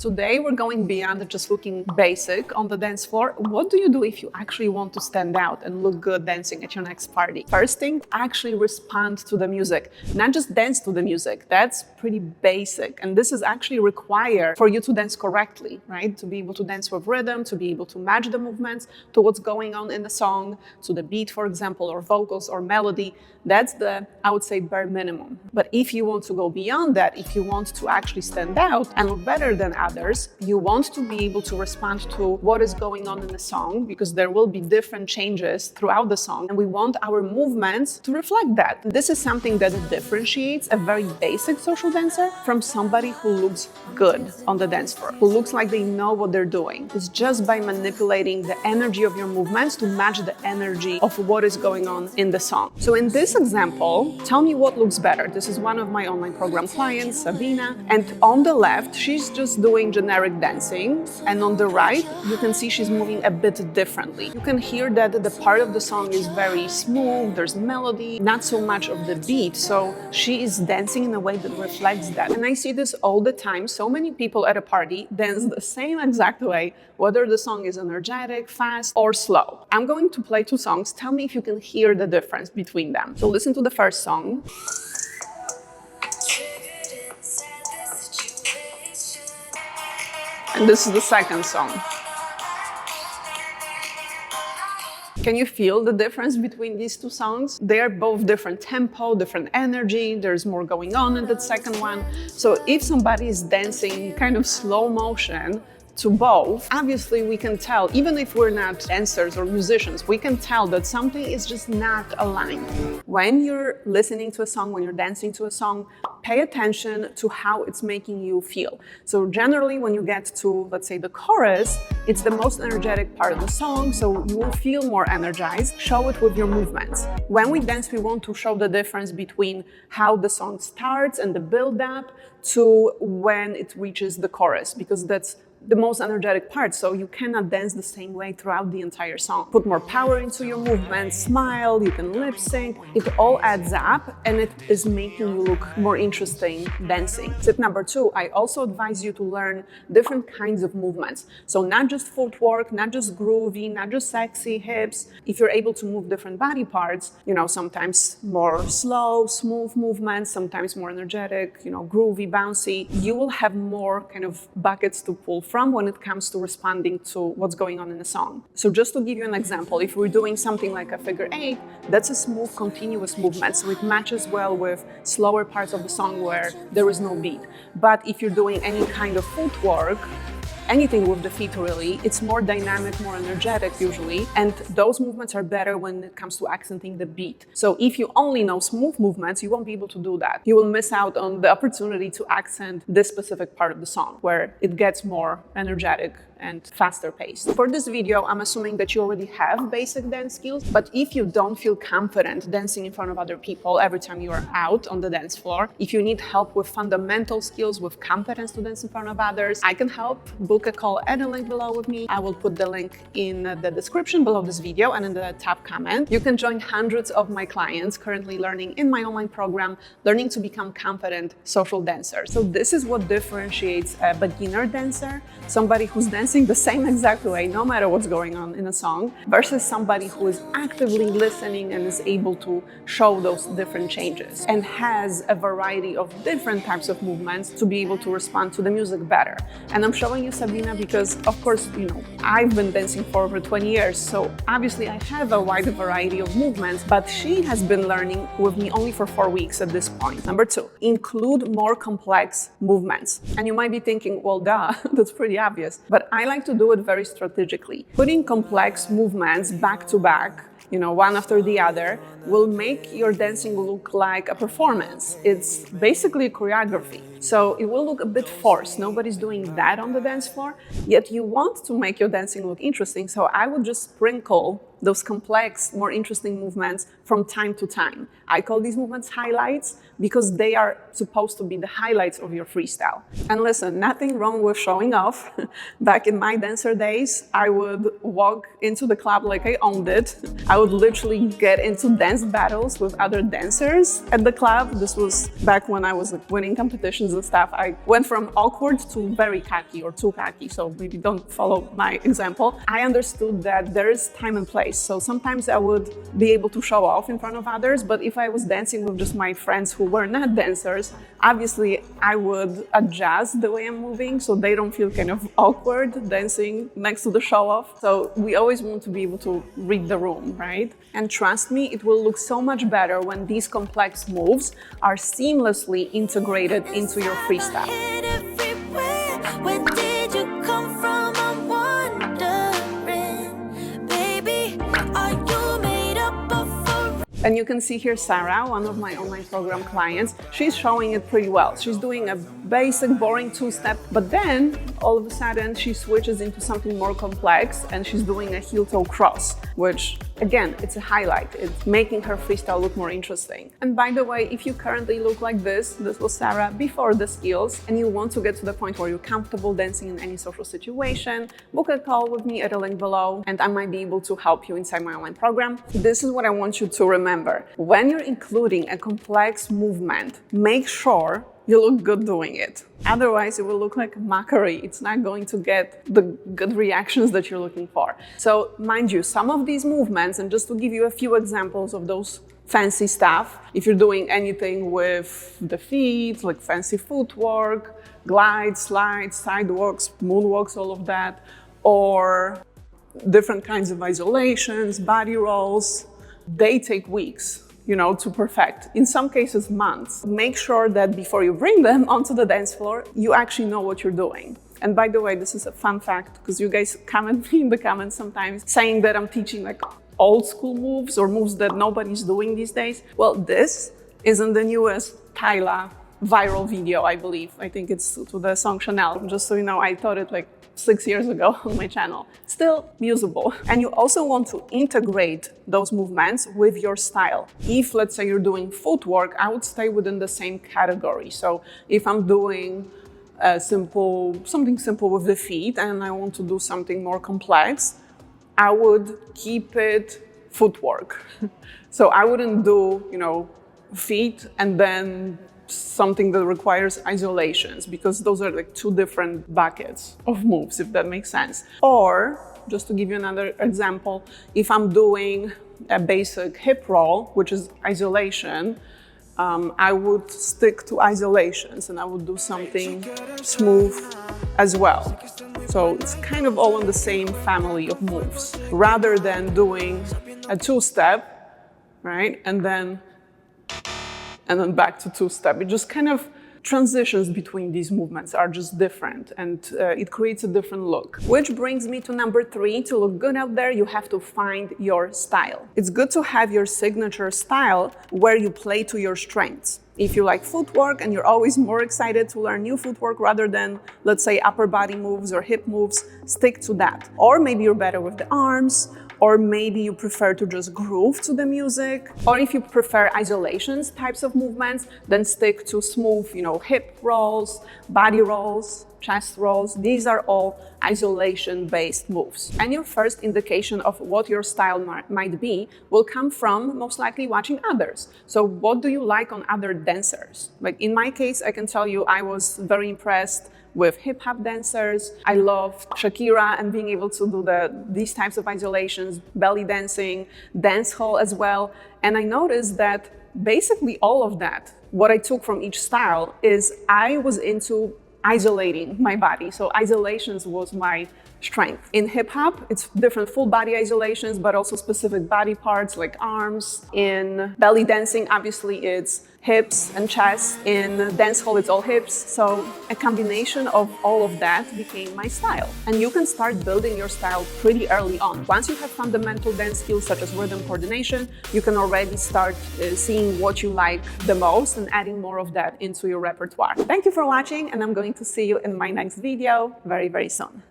Today we're going beyond just looking basic on the dance floor. What do you do if you actually want to stand out and look good dancing at your next party? First thing, actually respond to the music, not just dance to the music. That's pretty basic. And this is actually required for you to dance correctly, right? To be able to dance with rhythm, to be able to match the movements to what's going on in the song, to the beat, for example, or vocals or melody. That's the, I would say, bare minimum. But if you want to go beyond that, if you want to actually stand out and look better than others, you want to be able to respond to what is going on in the song, because there will be different changes throughout the song, and we want our movements to reflect that. This is something that differentiates a very basic social dancer from somebody who looks good on the dance floor, who looks like they know what they're doing. It's just by manipulating the energy of your movements to match the energy of what is going on in the song. So in this example, tell me what looks better. This is one of my online program clients, Sabina, and on the left, she's just doing generic dancing, and on the right, you can see she's moving a bit differently. You can hear that the part of the song is very smooth, there's melody, not so much of the beat, so she is dancing in a way that reflects that. And I see this all the time. So many people at a party dance the same exact way, whether the song is energetic, fast, or slow. I'm going to play two songs. Tell me if you can hear the difference between them. So listen to the first song. And this is the second song. Can you feel the difference between these two songs? They are both different tempo, different energy. There's more going on in that second one. So if somebody is dancing kind of slow motion to both, obviously we can tell, even if we're not dancers or musicians, we can tell that something is just not aligned. When you're listening to a song, when you're dancing to a song, pay attention to how it's making you feel. So generally when you get to, let's say, the chorus, it's the most energetic part of the song, so you will feel more energized. Show it with your movements. When we dance, we want to show the difference between how the song starts and the build-up to when it reaches the chorus, because that's the most energetic part, so you cannot dance the same way throughout the entire song. Put more power into your movements, smile, you can lip sync. It all adds up and it is making you look more interesting dancing. Tip number 2, I also advise you to learn different kinds of movements. So not just footwork, not just groovy, not just sexy hips. If you're able to move different body parts, sometimes more slow, smooth movements, sometimes more energetic, groovy, bouncy, you will have more kind of buckets to pull from when it comes to responding to what's going on in the song. So just to give you an example, if we're doing something like a figure 8, that's a smooth, continuous movement, so it matches well with slower parts of the song where there is no beat. But if you're doing any kind of footwork, anything with the feet really, it's more dynamic, more energetic usually, and those movements are better when it comes to accenting the beat. So if you only know smooth movements, you won't be able to do that. You will miss out on the opportunity to accent this specific part of the song where it gets more energetic and faster paced. For this video, I'm assuming that you already have basic dance skills, but if you don't feel confident dancing in front of other people every time you are out on the dance floor, if you need help with fundamental skills, with confidence to dance in front of others, I can help. Book a call at the link below with me. I will put the link in the description below this video and in the top comment. You can join hundreds of my clients currently learning in my online program, learning to become confident social dancers. So this is what differentiates a beginner dancer, somebody who's dancing the same exact way, no matter what's going on in a song, versus somebody who is actively listening and is able to show those different changes and has a variety of different types of movements to be able to respond to the music better. And I'm showing you Sabina because, of course, I've been dancing for over 20 years, so obviously I have a wide variety of movements, but she has been learning with me only for 4 weeks at this point. Number 2, include more complex movements. And you might be thinking, well, duh, that's pretty obvious, but I like to do it very strategically. Putting complex movements back to back, one after the other, will make your dancing look like a performance. It's basically a choreography. So it will look a bit forced. Nobody's doing that on the dance floor, yet you want to make your dancing look interesting. So I would just sprinkle those complex, more interesting movements from time to time. I call these movements highlights because they are supposed to be the highlights of your freestyle. And listen, nothing wrong with showing off. Back in my dancer days, I would walk into the club like I owned it. I would literally get into dance battles with other dancers at the club. This was back when I was winning competitions animations and stuff, I went from awkward to very cocky or too cocky, so maybe don't follow my example. I understood that there is time and place. So sometimes I would be able to show off in front of others, but if I was dancing with just my friends who were not dancers, obviously I would adjust the way I'm moving so they don't feel kind of awkward dancing next to the show off. So we always want to be able to read the room, right? And trust me, it will look so much better when these complex moves are seamlessly integrated into your freestyle. And you can see here Sarah, one of my online program clients, she's showing it pretty well. She's doing a basic, boring two-step, but then all of a sudden she switches into something more complex and she's doing a heel-toe cross, which again, it's a highlight. It's making her freestyle look more interesting. And by the way, if you currently look like this was Sarah before the skills, and you want to get to the point where you're comfortable dancing in any social situation, book a call with me at a link below, and I might be able to help you inside my online program. This is what I want you to remember. When you're including a complex movement, make sure you look good doing it. Otherwise, it will look like mockery. It's not going to get the good reactions that you're looking for. So mind you, some of these movements, and just to give you a few examples of those fancy stuff, if you're doing anything with the feet, like fancy footwork, glides, slides, sidewalks, moonwalks, all of that, or different kinds of isolations, body rolls, they take weeks, you know, to perfect. In some cases, months. Make sure that before you bring them onto the dance floor, you actually know what you're doing. And by the way, this is a fun fact, because you guys comment me in the comments sometimes saying that I'm teaching like old school moves or moves that nobody's doing these days. Well, this isn't the newest Kyla viral video, I believe. I think it's to the song Chanel. Just so you know, I taught it like 6 years ago on my channel. Still usable. And you also want to integrate those movements with your style. If, let's say, you're doing footwork, I would stay within the same category. So if I'm doing something simple with the feet and I want to do something more complex, I would keep it footwork. So I wouldn't do, you know, feet and then something that requires isolations, because those are like two different buckets of moves, if that makes sense. Or, just to give you another example, if I'm doing a basic hip roll, which is isolation, I would stick to isolations and I would do something smooth as well. So it's kind of all in the same family of moves, rather than doing a two-step, right? And then back to two-step. It just kind of transitions between these movements are just different, and it creates a different look. Which brings me to number 3. To look good out there, you have to find your style. It's good to have your signature style where you play to your strengths. If you like footwork and you're always more excited to learn new footwork rather than, let's say, upper body moves or hip moves, stick to that. Or maybe you're better with the arms, or maybe you prefer to just groove to the music. Or if you prefer isolations types of movements, then stick to smooth, you know, hip rolls, body rolls, chest rolls. These are all isolation-based moves. And your first indication of what your style might be will come from most likely watching others. So what do you like on other dancers? Like in my case, I can tell you I was very impressed with hip-hop dancers. I love Shakira and being able to do these types of isolations, belly dancing, dance hall as well. And I noticed that basically all of that, what I took from each style is I was into isolating my body. So isolations was my strength. In hip-hop, it's different full body isolations, but also specific body parts like arms. In belly dancing, obviously it's hips and chest. In dancehall, it's all hips. So a combination of all of that became my style. And you can start building your style pretty early on. Once you have fundamental dance skills such as rhythm coordination, you can already start seeing what you like the most and adding more of that into your repertoire. Thank you for watching, and I'm going to see you in my next video very, very soon.